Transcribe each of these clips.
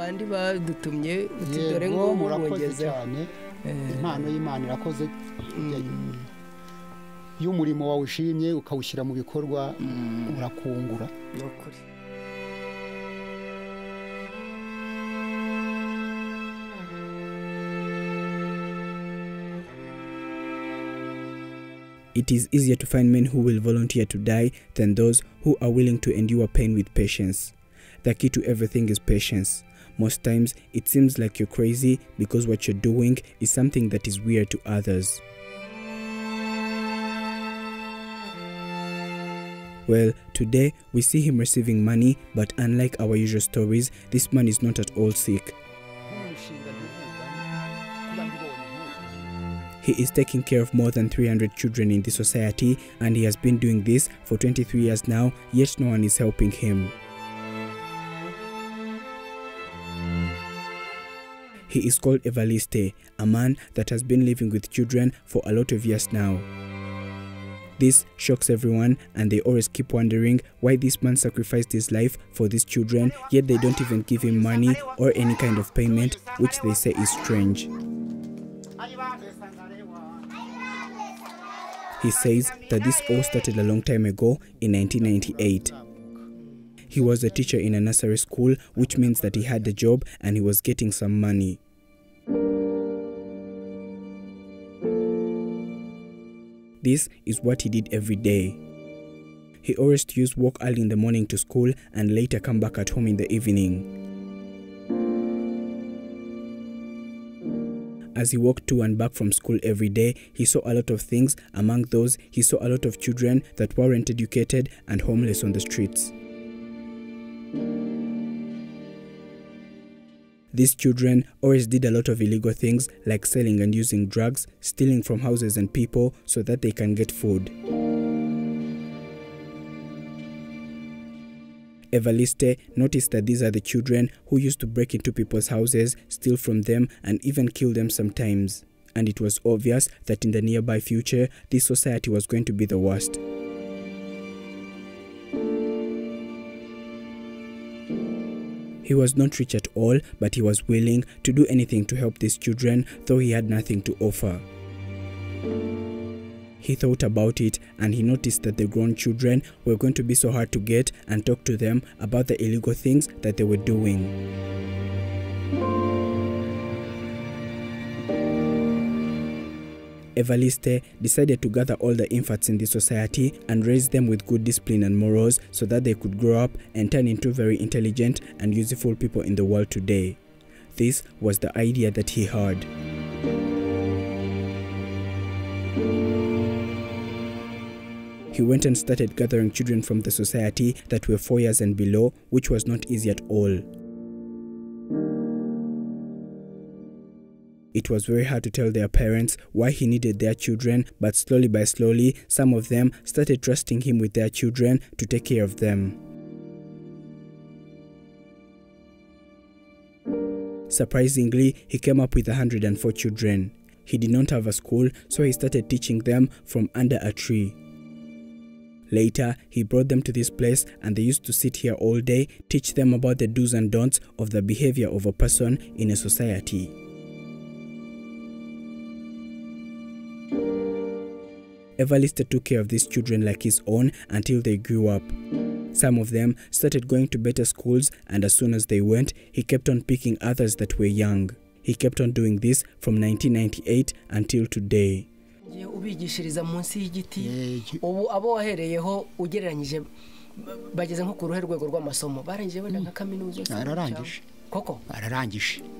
babandi badutumye utidore ngo murakoze cyane impano y'Imana irakoze iyo umurimo wawe ushimye ukawushyira mu bikorwa urakungura nokuri. It is easier to find men who will volunteer to die than those who are willing to endure pain with patience. The key to everything is patience. Most times, it seems like you're crazy because what you're doing is something that is weird to others. Well, today we see him receiving money, but unlike our usual stories, this man is not at all sick. He is taking care of more than 300 children in the society, and he has been doing this for 23 years now, yet no one is helping him. He is called Evariste, a man that has been living with children for a lot of years now. This shocks everyone, and they always keep wondering why this man sacrificed his life for these children, yet they don't even give him money or any kind of payment, which they say is strange. He says that this all started a long time ago in 1998. He was a teacher in a nursery school, which means that he had a job and he was getting some money. This is what he did every day. He always used to walk early in the morning to school and later come back at home in the evening. As he walked to and back from school every day, he saw a lot of things. Among those, he saw a lot of children that weren't educated and homeless on the streets. These children always did a lot of illegal things like selling and using drugs, stealing from houses and people so that they can get food. Evariste noticed that these are the children who used to break into people's houses, steal from them, and even kill them sometimes. And it was obvious that in the nearby future, this society was going to be the worst. He was not rich at all, but he was willing to do anything to help these children, though he had nothing to offer. He thought about it, and he noticed that the grown children were going to be so hard to get and talk to them about the illegal things that they were doing. Evariste decided to gather all the infants in the society and raise them with good discipline and morals so that they could grow up and turn into very intelligent and useful people in the world today. This was the idea that he had. He went and started gathering children from the society that were 4 years and below, which was not easy at all. It was very hard to tell their parents why he needed their children, but slowly by slowly, some of them started trusting him with their children to take care of them. Surprisingly, he came up with 104 children. He did not have a school, so he started teaching them from under a tree. Later, he brought them to this place and they used to sit here all day, teach them about the do's and don'ts of the behavior of a person in a society. Evariste took care of these children like his own until they grew up. Some of them started going to better schools, and as soon as they went, he kept on picking others that were young. He kept on doing this from 1998 until today. Ubigishiriza munsi y'igiti ubu abo wahereyeho ugereranyije bageze nko ku ruhe rwego rw'amasomo barangije wenda nka kaminuza ararangije koko ararangije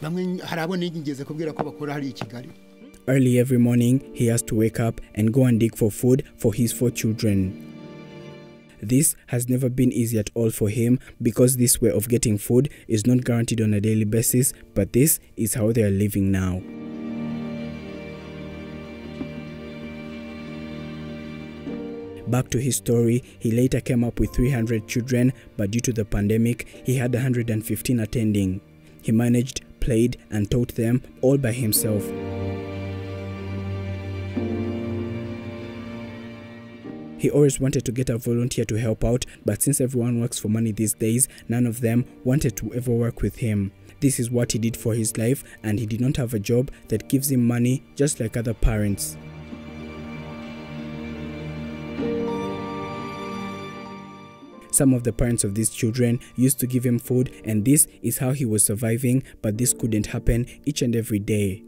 bamwe harabo nigeze kubwira ko bakora hari i Kigali. Early every morning, he has to wake up and go and dig for food for his 4 children. This has never been easy at all for him because this way of getting food is not guaranteed on a daily basis, but this is how they are living now. Back to his story, he later came up with 300 children, but due to the pandemic, he had 115 attending. He managed, played, and taught them all by himself. He always wanted to get a volunteer to help out, but since everyone works for money these days, none of them wanted to ever work with him. This is what he did for his life, and he did not have a job that gives him money just like other parents. Some of the parents of these children used to give him food, and this is how he was surviving, but this couldn't happen each and every day.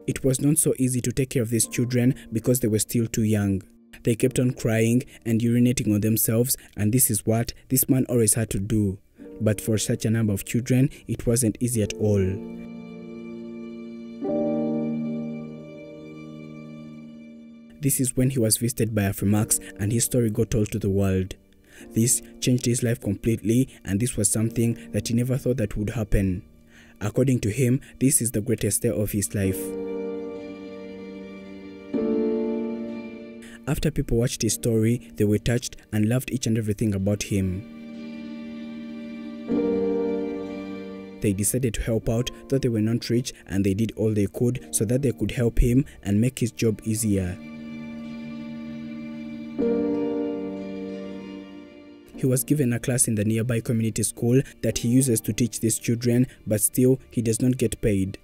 It was not so easy to take care of these children because they were still too young. They kept on crying and urinating on themselves, and this is what this man always had to do. But for such a number of children, it wasn't easy at all. This is when he was visited by Afrimax and his story got told to the world. This changed his life completely, and this was something that he never thought that would happen. According to him, this is the greatest day of his life. After people watched his story, they were touched and loved each and everything about him. They decided to help out, though they were not rich, and they did all they could so that they could help him and make his job easier. He was given a class in the nearby community school that he uses to teach these children, but still he does not get paid.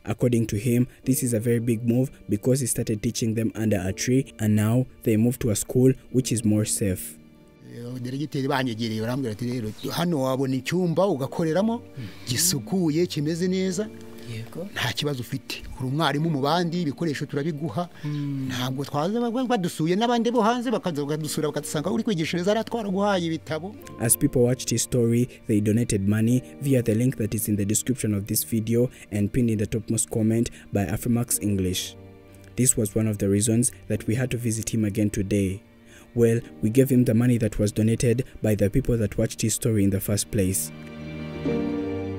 According to him, this is a very big move because he started teaching them under a tree, and now they moved to a school which is more safe. Deregiteri banyegereye barambwira ati rero hano wabona icyumba ugakoreramo gisukuye kimeze neza Yego. nta kibazo ufite uri umwarimu mu bandi ibikoresho turabiguha ntabwo twaza badusuye n'abandi bo hanze bakadusura bakadusanga uri kwigishereza aratwara guhaye ibitabo. As people watched his story, they donated money via the link that is in the description of this video and pinned in the topmost comment by Afrimax English. This was one of the reasons that we had to visit him again today. Well, we gave him the money that was donated by the people that watched his story in the first place.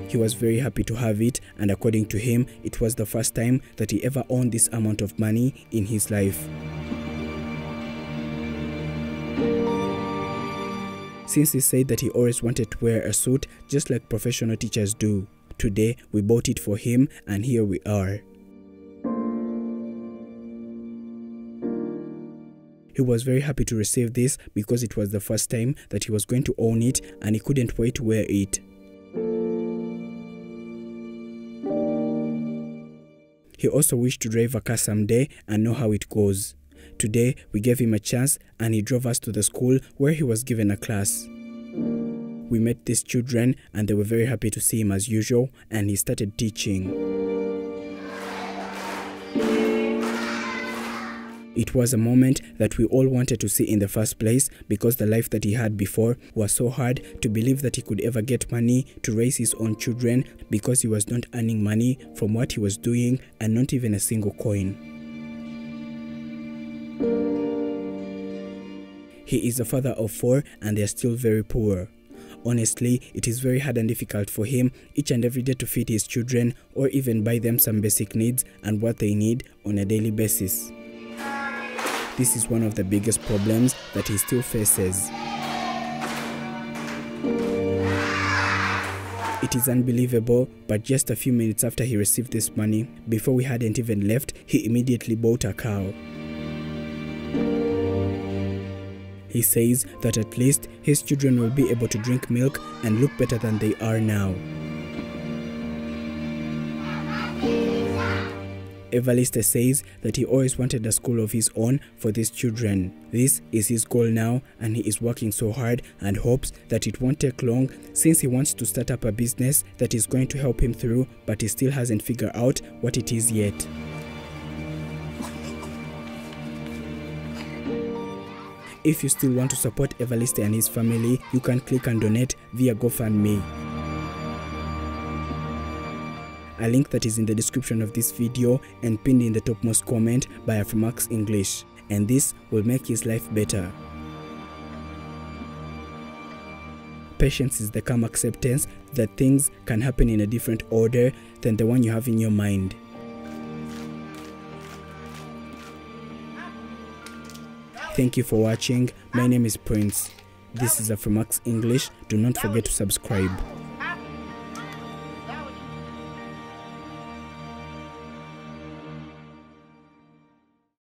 He was very happy to have it, and according to him, it was the first time that he ever owned this amount of money in his life. Since he said that he always wanted to wear a suit just like professional teachers do, today we bought it for him, and here we are. He was very happy to receive this because it was the first time that he was going to own it, and he couldn't wait to wear it. He also wished to drive a car someday and know how it goes. Today, we gave him a chance and he drove us to the school where he was given a class. We met these children and they were very happy to see him as usual, and he started teaching. It was a moment that we all wanted to see in the first place because the life that he had before was so hard to believe that he could ever get money to raise his own children because he was not earning money from what he was doing and not even a single coin. He is a father of 4 and they are still very poor. Honestly, it is very hard and difficult for him each and every day to feed his children or even buy them some basic needs and what they need on a daily basis. This is one of the biggest problems that he still faces. It is unbelievable, but just a few minutes after he received this money, before we hadn't even left, he immediately bought a cow. He says that at least his children will be able to drink milk and look better than they are now. Evariste says that he always wanted a school of his own for these children. This is his goal now, and he is working so hard and hopes that it won't take long since he wants to start up a business that is going to help him through, but he still hasn't figured out what it is yet. If you still want to support Evariste and his family, you can click and donate via GoFundMe. A link that is in the description of this video and pinned in the topmost comment by Afrimax English, and this will make his life better. Patience is the calm acceptance that things can happen in a different order than the one you have in your mind. Thank you for watching. My name is Prince. This is Afrimax English. Do not forget to subscribe.